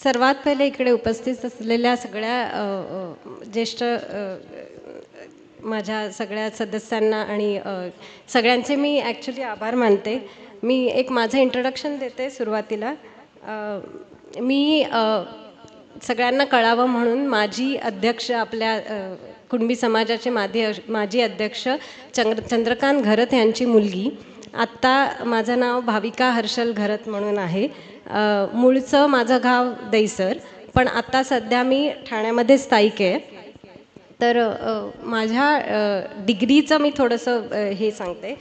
सर्वात पहिले इकडे उपस्थित असलेल्या सगळ्या ज्येष्ठ माझ्या सगळ्या सदस्यांना आणि सगळ्यांचे मी ॲक्च्युली आभार मानते. मी एक माझं इंट्रोडक्शन देते सुरुवातीला. मी सगळ्यांना कळावं म्हणून माझी अध्यक्ष आपल्या कुणबी समाजाचे माजी अध्यक्ष चंद्रकांत घरत यांची मुलगी. आत्ता माझं नाव भाविका हर्षल घरत म्हणून आहे. मूळचं माझं गाव दैसर, पण आत्ता सध्या मी ठाण्यामध्ये स्थायिक आहे. तर माझ्या डिग्रीचं मी थोडंसं हे सांगते.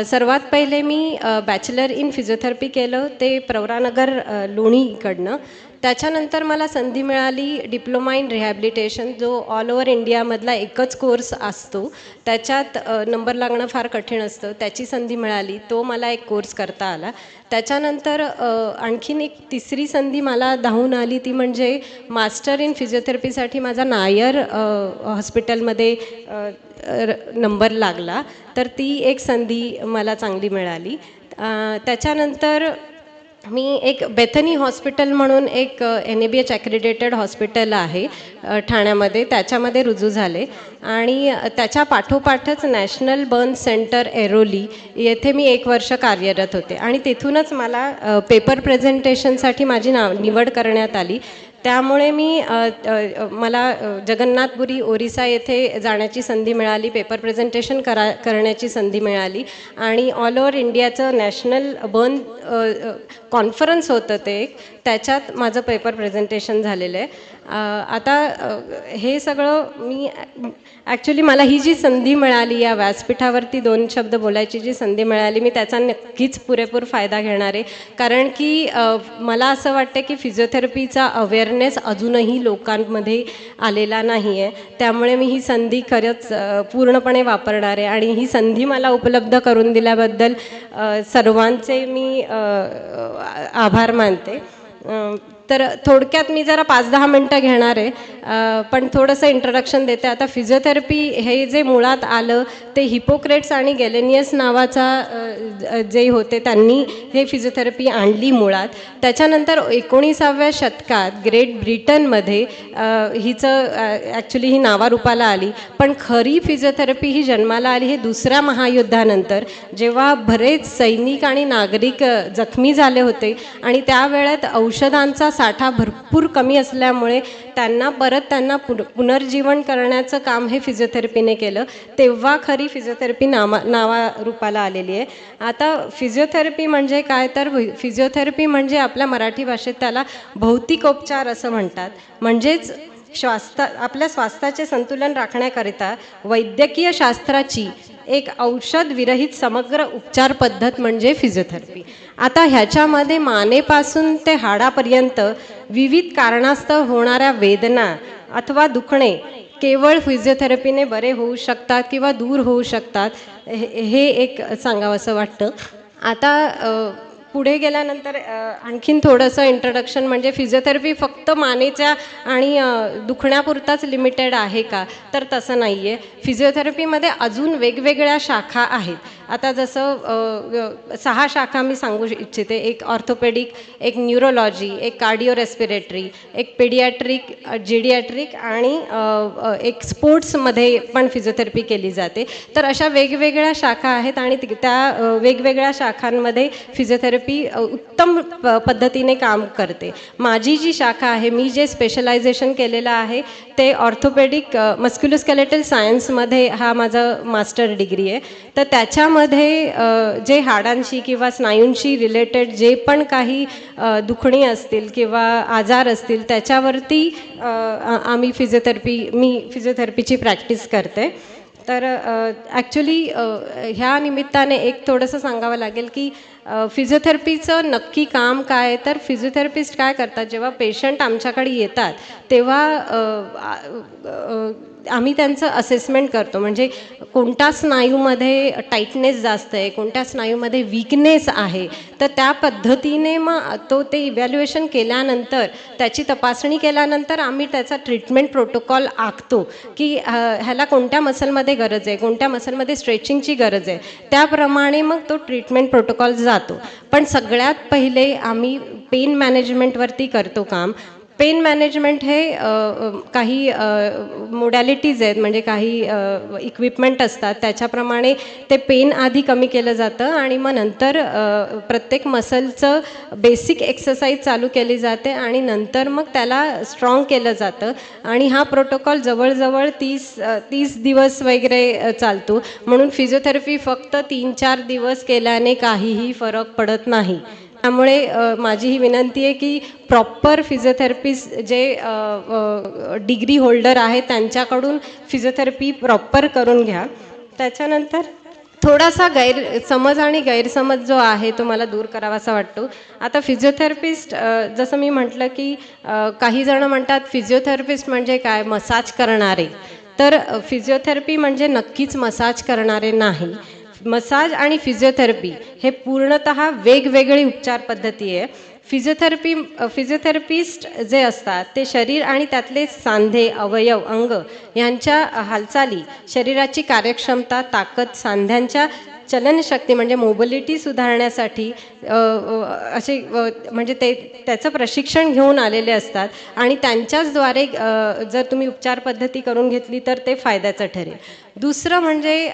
सर्वात पहिले मी बॅचलर इन फिजिओथेरपी केलं, ते प्रवरानगर लोणीकडनं. त्याच्यानंतर मला संधी मिळाली डिप्लोमा इन रिहॅबिलिटेशन, जो ऑल ओव्हर इंडियामधला एकच कोर्स असतो. त्याच्यात नंबर लागणं फार कठीण असतं. त्याची संधी मिळाली, तो मला एक कोर्स करता आला. त्याच्यानंतर आणखीन एक तिसरी संधी मला धावून आली, ती म्हणजे मास्टर इन फिजिओथेरपीसाठी माझा नायर हॉस्पिटलमध्ये नंबर लागला. तर ती एक संधी मला चांगली मिळाली. त्याच्यानंतर मी एक बेथनी हॉस्पिटल म्हणून एक NABH ॲक्रिडेटेड हॉस्पिटल आहे ठाण्यामध्ये, त्याच्यामध्ये रुजू झाले. आणि त्याच्या पाठोपाठच नॅशनल बर्न सेंटर ऐरोली येथे मी 1 वर्ष कार्यरत होते. आणि तिथूनच मला पेपर प्रेझेंटेशनसाठी माझी निवड करण्यात आली. त्यामुळे मला जगन्नाथपुरी ओरिसा येथे जाण्याची संधी मिळाली, पेपर प्रेझेंटेशन करण्याची संधी मिळाली. आणि ऑल ओव्हर इंडियाचं नॅशनल बर्न कॉन्फरन्स होतं ते एक, त्याच्यात माझं पेपर प्रेझेंटेशन झालेलं आहे. आता हे सगळं मी ॲक्च्युली मला ही जी संधी मिळाली, या व्यासपीठावरती 2 शब्द बोलायची जी संधी मिळाली, मी त्याचा नक्कीच पुरेपूर फायदा घेणार आहे. कारण की मला असं वाटतं की फिजिओथेरपीचा अवेअरनेस अजूनही लोकांमध्ये आलेला नाही आहे. त्यामुळे मी ही संधी खरंच पूर्णपणे वापरणार आहे. आणि ही संधी मला उपलब्ध करून दिल्याबद्दल सर्वांचे मी आभार मानते. तर थोडक्यात मी जरा 5-10 मिनटं घेणार आहे, पण थोडंसं इंट्रोडक्शन देते. आता फिजिओथेरपी हे जे मुळात आलं ते हिपोक्रेट्स आणि गॅलेनियस नावाचा जे होते त्यांनी हे फिजिओथेरपी आणली मुळात. त्याच्यानंतर 19व्या शतकात ग्रेट ब्रिटनमध्ये हिचं ॲक्च्युली ही नावारूपाला आली. पण खरी फिजिओथेरपी ही जन्माला आली हे 2ऱ्या महायुद्धानंतर, जेव्हा बरेच सैनिक आणि नागरिक जखमी झाले होते आणि त्यावेळेत औषधांचा साठा भरपूर कमी असल्यामुळे त्यांना पुनर्जीवन करण्याचं काम हे फिजिओथेरपीने केलं. तेव्हा खरी फिजिओथेरपी नावारूपाला आलेली आहे. आता फिजिओथेरपी म्हणजे काय, तर फिजिओथेरपी म्हणजे आपल्या मराठी भाषेत त्याला भौतिकोपचार असं म्हणतात. म्हणजेच आपल्या स्वास्थ्याचे संतुलन राखण्याकरिता वैद्यकीय शास्त्राची एक औषध विरहित समग्र उपचार पद्धत म्हणजे फिजिओथेरपी. आता ह्याच्यामध्ये मानेपासून ते हाडापर्यंत विविध कारणास्तव होणाऱ्या वेदना अथवा दुखणे केवळ फिजिओथेरपीने बरे होऊ शकतात किंवा दूर होऊ शकतात, हे एक सांगावं असं वाटतं. आता पुढे गेल्यानंतर आणखीन थोडंसं इंट्रोडक्शन, म्हणजे फिजिओथेरपी फक्त मानेच्या आणि दुखण्यापुरताच लिमिटेड आहे का, तर तसं नाही आहे. फिजिओथेरपीमध्ये अजून वेगवेगळ्या शाखा आहेत. आता जसं 6 शाखा मी सांगू इच्छिते. एक ऑर्थोपेडिक, एक न्यूरोलॉजी, एक कार्डिओ रेस्पिरेटरी, एक पेडियाट्रिक, जिडियाट्रिक आणि एक स्पोर्ट्समध्ये पण फिजिओथेरपी केली जाते. तर अशा वेगवेगळ्या शाखा आहेत आणि त्या वेगवेगळ्या शाखांमध्ये फिजिओथेरपी उत्तम पद्धतीने काम करते. माझी जी शाखा आहे, मी जे स्पेशलायझेशन केलेलं आहे ते ऑर्थोपेडिक मस्क्युलोस्केलेटल सायन्समध्ये हा माझा मास्टर डिग्री आहे. तर त्याच्यामध्ये जे हाडांशी किंवा स्नायूंशी रिलेटेड जे पण काही दुखणी असतील किंवा आजार असतील त्याच्यावरती मी फिजिओथेरपीची प्रॅक्टिस करते. तर ॲक्च्युली ह्या निमित्ताने एक थोडंसं सांगावं लागेल की फिजिओथेरपीचं नक्की काम काय. तर फिजिओथेरपिस्ट काय करतात, जेव्हा पेशंट आमच्याकडे येतात तेव्हा आम्ही त्यांचं असेसमेंट करतो. म्हणजे कोणत्या स्नायूमध्ये टाईटनेस जास्त आहे, कोणत्या स्नायूमध्ये वीकनेस आहे, तर त्या पद्धतीने मग ते इव्हॅल्युएशन केल्यानंतर, त्याची तपासणी केल्यानंतर आम्ही त्याचा ट्रीटमेंट प्रोटोकॉल आखतो की ह्याला कोणत्या मसलमध्ये गरज आहे, कोणत्या मसलमध्ये स्ट्रेचिंगची गरज आहे, त्याप्रमाणे मग तो ट्रीटमेंट प्रोटोकॉल जातो. पण सगळ्यात पहिले आम्ही पेन मॅनेजमेंटवरती करतो काम. पेन मॅनेजमेंट हे काही मोडॅलिटीज आहेत, म्हणजे काही इक्विपमेंट असतात, त्याच्याप्रमाणे ते पेन आधी कमी केलं जातं आणि मग नंतर प्रत्येक मसलचं बेसिक एक्सरसाइज चालू केली जाते आणि नंतर मग त्याला स्ट्रॉंग केलं जातं. आणि हा प्रोटोकॉल जवळजवळ 30 दिवस वगैरे चालतो. म्हणून फिजिओथेरपी फक्त 3-4 दिवस केल्याने काहीही फरक पडत नाही. त्यामुळे माझी ही विनंती आहे की प्रॉपर फिजिओथेरपिस्ट जे डिग्री होल्डर आहे त्यांच्याकडून फिजिओथेरपी प्रॉपर करून घ्या. त्याच्यानंतर थोडासा गैरसमज आणि गैरसमज जो आहे तो मला दूर करावासा वाटतो. आता फिजिओथेरपिस्ट जसं मी म्हटलं की काही जण म्हणतात फिजिओथेरपिस्ट म्हणजे काय, मसाज करणारे. तर फिजिओथेरपी म्हणजे नक्कीच मसाज करणारे नाही. मसाज आणि फिजिओथेरपी हे पूर्णतः वेगवेगळी उपचार पद्धती आहे. फिजिओथेरपिस्ट जे असतात ते शरीर आणि त्यातले सांधे, अवयव, अंग यांच्या हालचाली, शरीराची कार्यक्षमता, ताकद, सांध्यांच्या चलनशक्ती म्हणजे मोबिलिटी सुधारण्यासाठी असे म्हणजे त्याचं प्रशिक्षण घेऊन आलेले असतात आणि त्यांच्याचद्वारे जर तुम्ही उपचार पद्धती करून घेतली तर ते फायद्याचं ठरेल. दुसरं म्हणजे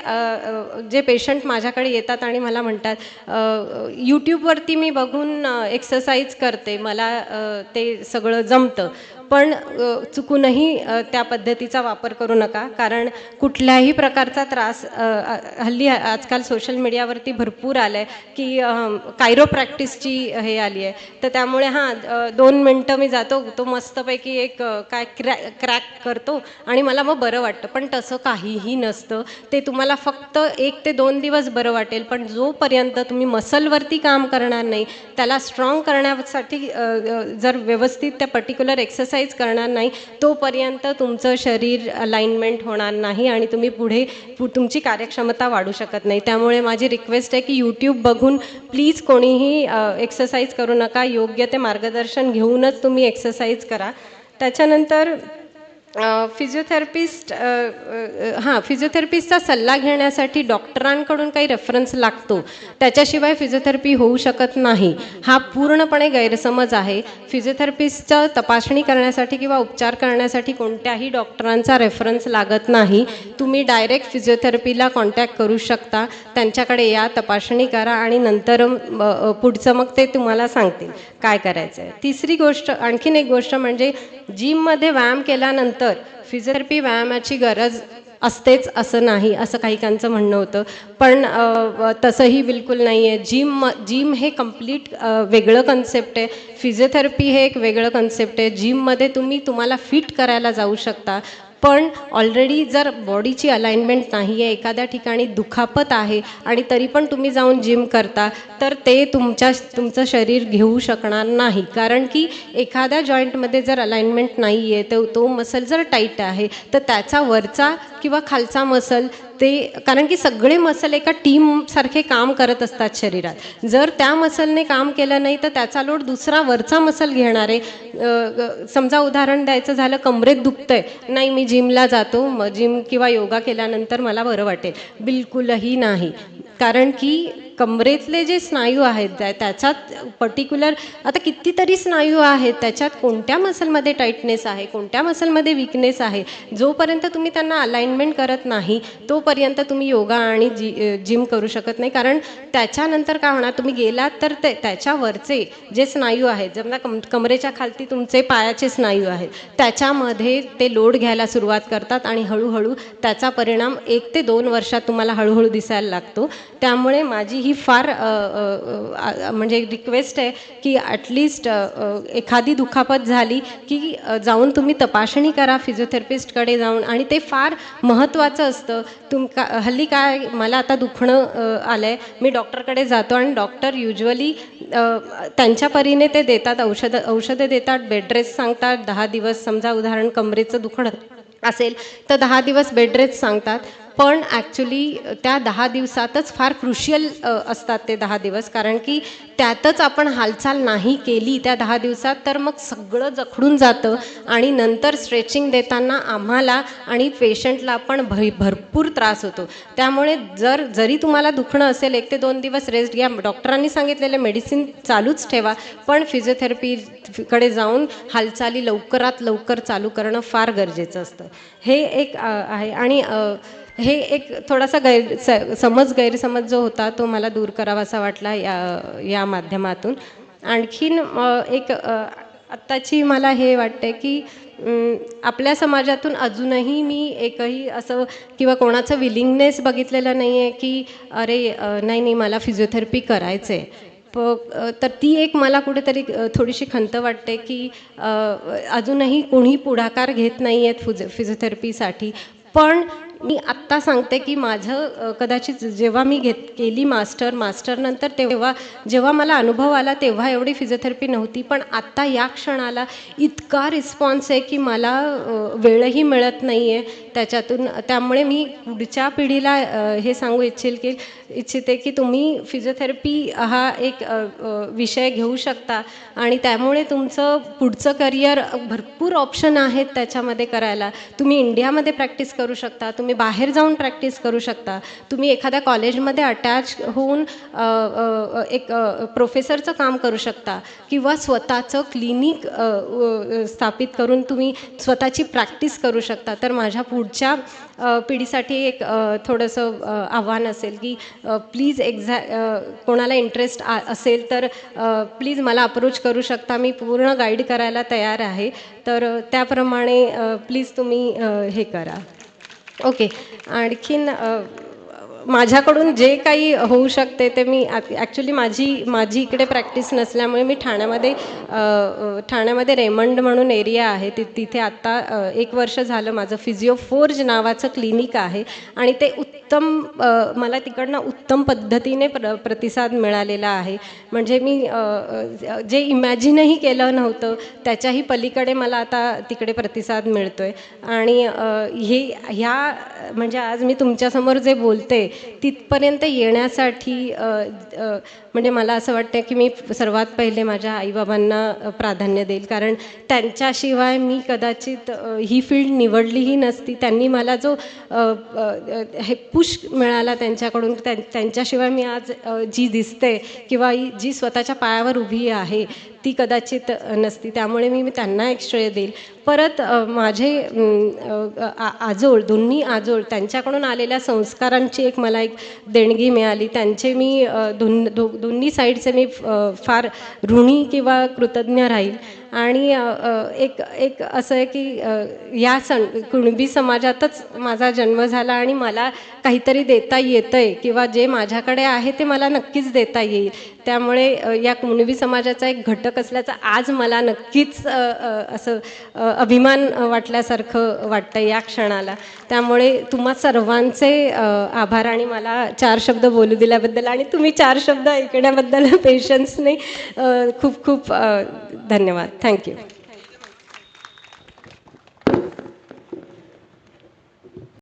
जे पेशंट माझ्याकडे येतात आणि मला म्हणतात यूट्यूबवरती मी बघून एक्सरसाइज करते, मला ते सगळं जमतं, पण चुकूनही त्या पद्धतीचा वापर करू नका. कारण कुठल्याही प्रकारचा त्रास हल्ली आजकाल सोशल मीडियावरती भरपूर आलं आहे की कायरोप्रॅक्टिसची हे आली आहे. तर त्यामुळे 2 मिनटं मी जातो, तो मस्तपैकी एक काय क्रॅक करतो आणि मला मग बरं वाटतं. पण तसं काहीही नसतं. ते तुम्हाला फक्त 1 ते 2 दिवस बरं वाटेल, पण जोपर्यंत तुम्ही मसलवरती काम करणार नाही, त्याला स्ट्रॉंग करण्यासाठी जर व्यवस्थित त्या पर्टिक्युलर एक्सरसाइज करणार नाही, तोपर्यंत तुमचं शरीर अलाइनमेंट होणार नाही आणि तुम्ही पुढे तुमची कार्यक्षमता वाढू शकत नाही. त्यामुळे माझी रिक्वेस्ट आहे की यूट्यूब बघून प्लीज कोणीही एक्सरसाइज करू नका. योग्य ते मार्गदर्शन घेऊनच तुम्ही एक्सरसाइज करा. त्याच्यानंतर फिजिओथेरपिस्टचा सल्ला घेण्यासाठी डॉक्टरांकडून काही रेफरन्स लागतो, त्याच्याशिवाय फिजिओथेरपी होऊ शकत नाही. हा पूर्णपणे गैरसमज आहे. फिजिओथेरपिस्टचं तपासणी करण्यासाठी किंवा उपचार करण्यासाठी कोणत्याही डॉक्टरांचा रेफरन्स लागत नाही. तुम्ही डायरेक्ट फिजिओथेरपीला कॉन्टॅक्ट करू शकता, त्यांच्याकडे या, तपासणी करा आणि नंतर पुढचं मग ते तुम्हाला सांगतील काय करायचं आहे. तिसरी गोष्ट, आणखीन एक गोष्ट म्हणजे जिममध्ये व्यायाम केल्यानंतर फिजिओथेरपी व्यायामाची गरज असतेच असं नाही, असं काहीकांचं म्हणणं होतं. पण तसंही बिलकुल नाही आहे. जिम हे कम्प्लीट वेगळं कन्सेप्ट आहे. फिजिओथेरपी हे एक वेगळं कन्सेप्ट आहे. जिममध्ये तुम्हाला फिट करायला जाऊ शकता, पण ऑलरेडी जर बॉडीची अलाइनमेंट नाही आहे, एखाद्या ठिकाणी दुखापत आहे आणि तरी पण तुम्ही जाऊन जिम करता, तर ते तुमचं शरीर घेऊ शकणार नाही. कारण की एखाद्या जॉईंटमध्ये जर अलाइनमेंट नाही आहे, तर तो मसल जर टाईट आहे, तर त्याचा वरचा किंवा खालचा मसल कारण की सगळे मसल एका टीमसारखे काम करत असतात शरीरात. जर त्या मसलने काम केलं नाही तर त्याचा लोड दुसरा वरचा मसल घेणार आहे. समजा उदाहरण द्यायचं झालं, कमरेत दुखतंय, नाही मी जिमला जातो, जिम किंवा योगा केल्यानंतर मला बरं वाटेल. बिलकुलही नाही. कारण की कमरेतले जे स्नायू आहेत त्याच्यात पर्टिक्युलर आता कितीतरी स्नायू आहेत, त्याच्यात कोणत्या मसलमध्ये टाईटनेस आहे, कोणत्या मसलमध्ये विकनेस आहे, जोपर्यंत तुम्ही त्यांना अलाइनमेंट करत नाही तोपर्यंत तुम्ही योगा आणि जिम करू शकत नाही. कारण त्याच्यानंतर काय होणार, तुम्ही गेलात तर त्याच्यावरचे जे स्नायू आहेत, समजा कमरेच्या खालती तुमचे पायाचे स्नायू आहेत, त्याच्यामध्ये ते लोड घ्यायला सुरुवात करतात आणि हळूहळू त्याचा परिणाम 1 ते 2 वर्षात तुम्हाला हळूहळू दिसायला लागतो. त्यामुळे माझी ही फार म्हणजे रिक्वेस्ट आहे की ॲटलिस्ट एखादी दुखापत झाली की जाऊन तुम्ही तपासणी करा फिजिओथेरपिस्टकडे जाऊन. आणि ते फार महत्त्वाचं असतं. हल्ली काय, मला आता दुखणं आलं आहे, मी डॉक्टरकडे जातो आणि डॉक्टर युज्युअली त्यांच्या परीने ते देतात, औषधं देतात, बेड रेस्ट सांगतात, 10 दिवस समजा उदाहरण कमरेचं दुखणं असेल तर 10 दिवस बेड रेस्ट सांगतात. पण ॲक्च्युली त्या 10 दिवसातच फार क्रुशियल असतात ते 10 दिवस, कारण की त्यातच आपण हालचाल नाही केली त्या 10 दिवसात तर मग सगळं जखडून जातं आणि नंतर स्ट्रेचिंग देताना आम्हाला आणि पेशंटला पण भरपूर त्रास होतो. त्यामुळे जरी तुम्हाला दुखणं असेल 1 ते 2 दिवस रेस्ट घ्या. डॉक्टरांनी सांगितलेले मेडिसिन चालूच ठेवा, पण फिजिओथेरपीकडे जाऊन हालचाली लवकरात लवकर चालू करणं फार गरजेचं असतं. हे एक आहे. आणि हे एक थोडासा गैरसमज जो होता तो मला दूर करावासा वाटला या माध्यमातून. आणखीन एक आत्ताची मला हे वाटते की आपल्या समाजातून अजूनही मी एकही असं किंवा कोणाचं विलिंगनेस बघितलेलं नाही आहे की अरे नाही मला फिजिओथेरपी करायचं आहे. तर ती एक मला कुठेतरी थोडीशी खंत वाटते की अजूनही कोणी पुढाकार घेत नाही आहेत फिजिओथेरपीसाठी. पण मी आत्ता सांगते की माझं कदाचित जेव्हा मी केली मास्टरनंतर जेव्हा मला अनुभव आला तेव्हा एवढी फिजिओथेरपी नव्हती, पण आत्ता या क्षणाला इतका रिस्पॉन्स आहे की मला वेळही मिळत नाही आहे त्याच्यातून. त्यामुळे मी पुढच्या पिढीला हे सांगू इच्छिते की तुम्ही फिजिओथेरपी हा एक विषय घेऊ शकता आणि त्यामुळे तुमचं पुढचं करिअर भरपूर ऑप्शन आहेत त्याच्यामध्ये करायला. तुम्ही इंडियामध्ये प्रॅक्टिस करू शकता, तुम्ही बाहेर जाऊन प्रॅक्टिस करू शकता, तुम्ही एखाद्या कॉलेजमध्ये अटॅच होऊन एक प्रोफेसरचं काम करू शकता किंवा स्वतःचं क्लिनिक स्थापित करून तुम्ही स्वतःची प्रॅक्टिस करू शकता. तर माझ्या पुढच्या पिढीसाठी एक थोडंसं आव्हान असेल की प्लीज कोणाला इंटरेस्ट असेल तर प्लीज मला अप्रोच करू शकता. मी पूर्ण गाईड करायला तयार आहे. तर त्याप्रमाणे प्लीज तुम्ही हे करा. ओके. आणखीन माझ्याकडून जे काही होऊ शकते ते मी ॲक्च्युली माझी इकडे प्रॅक्टिस नसल्यामुळे मी ठाण्यामध्ये रेमंड म्हणून एरिया आहे तिथे आत्ता 1 वर्ष झालं माझं फिजिओफोर्ज नावाचं क्लिनिक आहे आणि ते मला तिकडनं उत्तम पद्धतीने प्रतिसाद मिळालेला आहे. म्हणजे मी जे इमॅजिनही केलं नव्हतं त्याच्याही पलीकडे मला आता तिकडे प्रतिसाद मिळतो आहे. आणि म्हणजे आज मी तुमच्यासमोर जे बोलते तिथपर्यंत येण्यासाठी म्हणजे मला असं वाटतं की मी सर्वात पहिले माझ्या आईबाबांना प्राधान्य देईल, कारण त्यांच्याशिवाय मी कदाचित ही फील्ड निवडलीही नसती. त्यांनी मला जो हे पुश मिळाला त्यांच्याकडून, त्यांच्याशिवाय मी आज जी दिसते किंवा जी स्वतःच्या पायावर उभी आहे ती कदाचित नसती. त्यामुळे मी त्यांना एक श्रेय देईल. परत माझे दोन्ही आजोळ त्यांच्याकडून आलेल्या संस्कारांची मला एक देणगी मिळाली. त्यांचे मी दोन्ही साईडचे मी फार ऋणी किंवा कृतज्ञ राहील. आणि एक असं आहे की या कुणबी समाजातच माझा जन्म झाला आणि मला काहीतरी देता येतं आहे किंवा जे माझ्याकडे आहे ते मला नक्कीच देता येईल. त्यामुळे या कुणबी समाजाचा एक घटक असल्याचा आज मला नक्कीच असं अभिमान वाटल्यासारखं वाटतं या क्षणाला. त्यामुळे तुम्हा सर्वांचे आभार आणि मला 4 शब्द बोलू दिल्याबद्दल आणि तुम्ही 4 शब्द ऐकण्याबद्दल पेशन्सने खूप खूप धन्यवाद. थँक्यू.